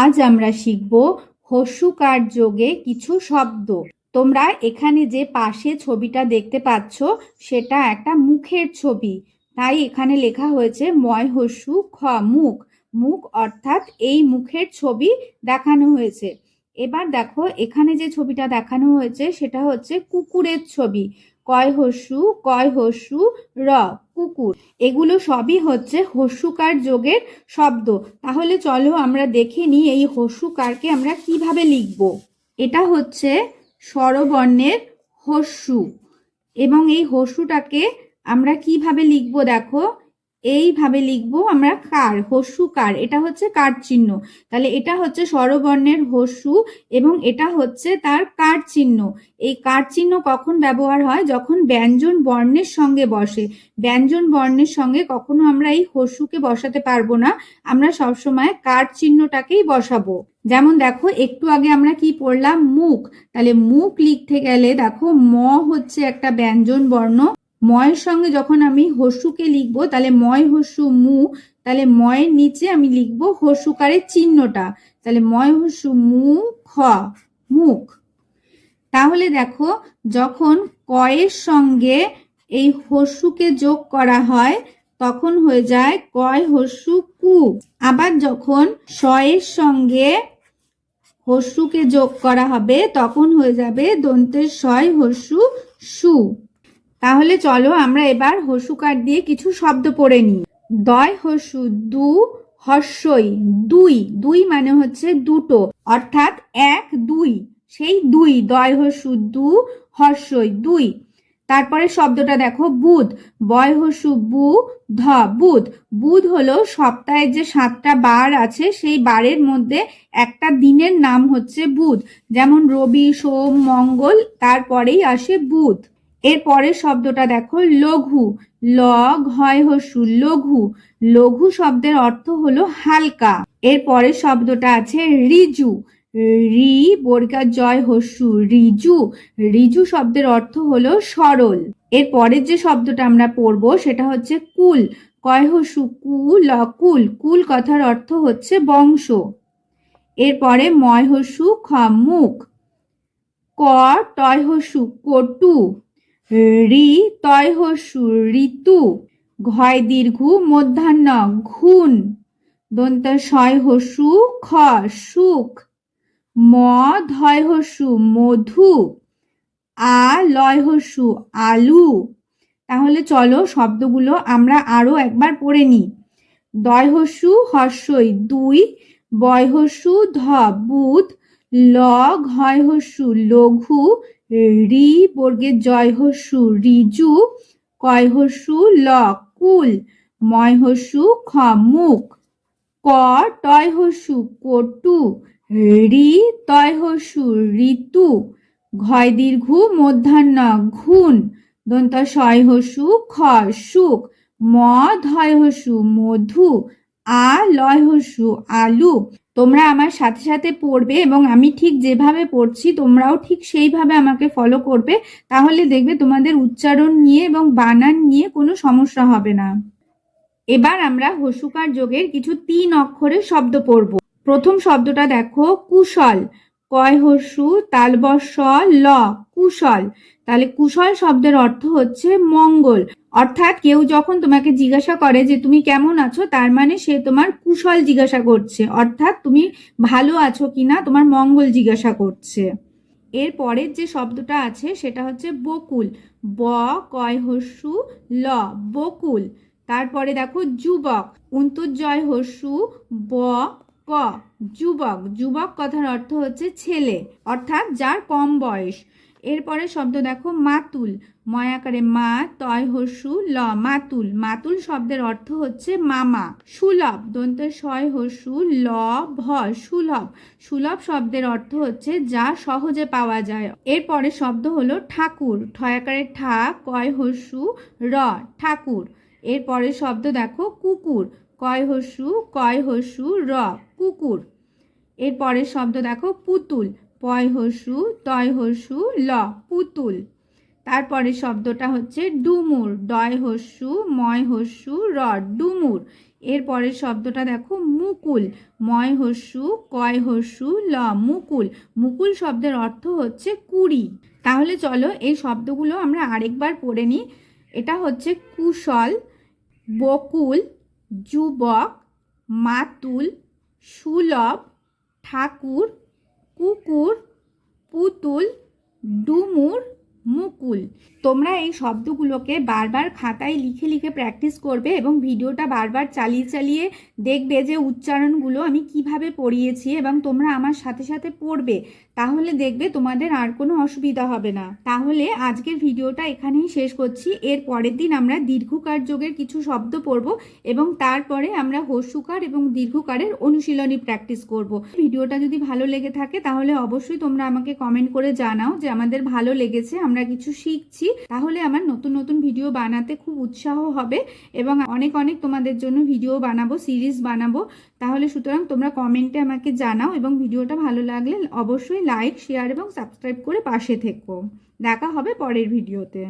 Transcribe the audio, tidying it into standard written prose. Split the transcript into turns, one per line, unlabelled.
আজ আমরা শিখব হস্যকার যোগে কিছু শব্দ। তোমরা এখানে যে পাশে ছবিটা দেখতে পাচ্ছ সেটা একটা মুখের ছবি, তাই এখানে লেখা হয়েছে ময় হস্যু খ, মুখ। মুখ অর্থাৎ এই মুখের ছবি দেখানো হয়েছে। এবার দেখো এখানে যে ছবিটা দেখানো হয়েছে সেটা হচ্ছে কুকুরের ছবি। কয় হস্যু র, কুকুর। এগুলো সবই হচ্ছে হস্যকার যোগের শব্দ। তাহলে চলো আমরা দেখে নিই এই হস্যকারকে আমরা কিভাবে লিখব। এটা হচ্ছে স্বরবর্ণের হস্যু, এবং এই হস্যটাকে আমরা কিভাবে লিখব দেখো, এইভাবে লিখব আমরা কার, হস্যকার। এটা হচ্ছে কার চিহ্ন। তাহলে এটা হচ্ছে স্বরবর্ণের হস্যু এবং এটা হচ্ছে তার কার চিহ্ন। এই কার চিহ্ন কখন ব্যবহার হয়? যখন ব্যঞ্জন বর্ণের সঙ্গে বসে। ব্যঞ্জন বর্ণের সঙ্গে কখনো আমরা এই হস্যুকে বসাতে পারবো না, আমরা সবসময় কার চিহ্নটাকেই বসাবো। যেমন দেখো একটু আগে আমরা কি পড়লাম, মুখ। তাহলে মুখ লিখতে গেলে দেখো ম হচ্ছে একটা ব্যঞ্জন বর্ণ, ময়ের সঙ্গে যখন আমি হস্যুকে লিখবো তাহলে ময় হস্যু মু, তাহলে ময়ের নিচে আমি লিখবো হস্যকারের চিহ্নটা, তাহলে ময় হস্যু মু খ, মুখ। তাহলে দেখো যখন কয়ের সঙ্গে এই হস্যুকে যোগ করা হয় তখন হয়ে যায় কয় হস্যু কু। আবার যখন শয়ের সঙ্গে হস্যুকে যোগ করা হবে তখন হয়ে যাবে দন্তের শয় হস্যু সু। তাহলে চলো আমরা এবার হস্যকার দিয়ে কিছু শব্দ পড়ে নিই। দয় হস্যু দু, হস্যই দুই। দুই মানে হচ্ছে দুটো, অর্থাৎ এক দুই, সেই দুই। দয় হস্যু দু, হস্যই দুই। তারপরে শব্দটা দেখো বুধ। বয় হস্যু বু ধ, বুধ। বুধ হলো সপ্তাহের যে 7টা বার আছে সেই বারের মধ্যে একটা দিনের নাম হচ্ছে বুধ। যেমন রবি, সোম, মঙ্গল, তারপরেই আসে বুধ। এর পরের শব্দটা দেখো লঘু। ল ঘয় হস্যু লঘু। লঘু শব্দের অর্থ হলো হালকা। এর পরের শব্দটা আছে ঋজু। রি বর্গা জয় হস্যু ঋজু। ঋজু শব্দের অর্থ হলো সরল। এর পরের যে শব্দটা আমরা পড়বো সেটা হচ্ছে কুল। কয় হস্যু কু ল, কুল। কুল কথার অর্থ হচ্ছে বংশ। এরপরে ময় হস্যু খ, মুখ। ক টয় হস্যু কটু। রি তয় হস্যু ঋতু। ঘয় দীর্ঘ মধ্যাহ্ন ঘুন। দন্ত শয় হস্যু খ, সুখ। ম ধয় হস্যু মধু। আ লয় হস্যু আলু। তাহলে চলো শব্দগুলো আমরা আরো একবার পড়ে নিই। দয় হস্যু হস্যই দুই, বয় হস্যু ধ বুধ, ল ঘয় হস্যু লঘু, রি বর্গের জয় হস্যু ঋজু, কয় হস্যু ল কুল, ময় হস্যু খ, মুখ। ক টয় হস্যু কটু। রি তয় হস্যু ঋতু। ঘয় দীর্ঘ মধ্যাহ্ন ঘুন। দন্ত শয় হস্যু খ, সুখ। ম ধয় হস্যু মধু। আ লয় হস্যু আলু। তোমরা আমার সাথে সাথে পড়বে এবং আমি ঠিক যেভাবে পড়ছি তোমরাও ঠিক সেইভাবে আমাকে ফলো করবে, তাহলে দেখবে তোমাদের উচ্চারণ নিয়ে এবং বানান নিয়ে কোনো সমস্যা হবে না। এবার আমরা হস্যকার যোগের কিছু 3 অক্ষরের শব্দ পড়ব। প্রথম শব্দটা দেখো কুশল। কয় হস্যু তালবস্য ল, কুশল। তাহলে কুশল শব্দের অর্থ হচ্ছে মঙ্গল। অর্থাৎ কেউ যখন তোমাকে জিজ্ঞাসা করে যে তুমি কেমন আছো, তার মানে সে তোমার কুশল জিজ্ঞাসা করছে, অর্থাৎ তুমি ভালো আছো কিনা, তোমার মঙ্গল জিজ্ঞাসা করছে। এর পরের যে শব্দটা আছে সেটা হচ্ছে বকুল। ব কয় হস্যু ল, বকুল। তারপরে দেখো যুবক। অন্তর্জয় হস্যু ব ক, যুবক। যুবক কথার অর্থ হচ্ছে ছেলে, অর্থাৎ যার কম বয়স। এরপরে শব্দ দেখো মাতুল। ময়াকারে মা তয় হস্যু ল, মাতুল। মাতুল শব্দের অর্থ হচ্ছে মামা। সুলভ। দন্ত শয় হস্যু ল ভ, সুলভ। সুলভ শব্দের অর্থ হচ্ছে যা সহজে পাওয়া যায়। এরপরে শব্দ হলো ঠাকুর। ঠয়াকারে ঠা কয় হস্যু র, ঠাকুর। এরপরে শব্দ দেখো কুকুর। কয় হস্যু র, কুকুর। এরপরের শব্দ দেখো পুতুল। পয় হস্যু তয় হস্যু ল, পুতুল। তারপরে শব্দটা হচ্ছে ডুমুর। ডয় হস্যু ময় হস্যু র, ডুমুর। এর পরের শব্দটা দেখো মুকুল, ময় হস্যু কয় হস্যু ল, মুকুল। মুকুল শব্দের অর্থ হচ্ছে কুড়ি। তাহলে চলো এই শব্দগুলো আমরা আরেকবার পড়ে নিই। এটা হচ্ছে কুশল, বকুল, যুবক, মাতুল, সুলভ, ঠাকুর, কুকুর, পুতুল, ডুমুর, মুকুল। তোমরা এই শব্দগুলোকে বারবার খাতায় লিখে লিখে প্র্যাকটিস করবে এবং ভিডিওটা বারবার চালিয়ে চালিয়ে দেখবে যে উচ্চারণগুলো আমি কিভাবে পড়িয়েছি এবং তোমরা আমার সাথে সাথে পড়বে। তাহলে দেখবে তোমাদের আর কোনো অসুবিধা হবে না। তাহলে আজকের ভিডিওটা এখানেই শেষ করছি। এর পরের দিন আমরা দীর্ঘকার যোগের কিছু শব্দ পড়ব এবং তারপরে আমরা হস্যকার এবং দীর্ঘকারের অনুশীলনী প্র্যাকটিস করব। ভিডিওটা যদি ভালো লেগে থাকে তাহলে অবশ্যই তোমরা আমাকে কমেন্ট করে জানাও যে আমাদের ভালো লেগেছে, আমরা কিছু শিখছি। তাহলে আমার নতুন নতুন ভিডিও বানাতে খুব উৎসাহ হবে এবং অনেক অনেক তোমাদের জন্য ভিডিও বানাবো, সিরিজ বানাবো। তাহলে সুতরাং তোমরা কমেন্টে আমাকে জানাও এবং ভিডিওটা ভালো লাগলে অবশ্যই লাইক, শেয়ার এবং সাবস্ক্রাইব করে পাশে থেকো। দেখা হবে পরের ভিডিওতে।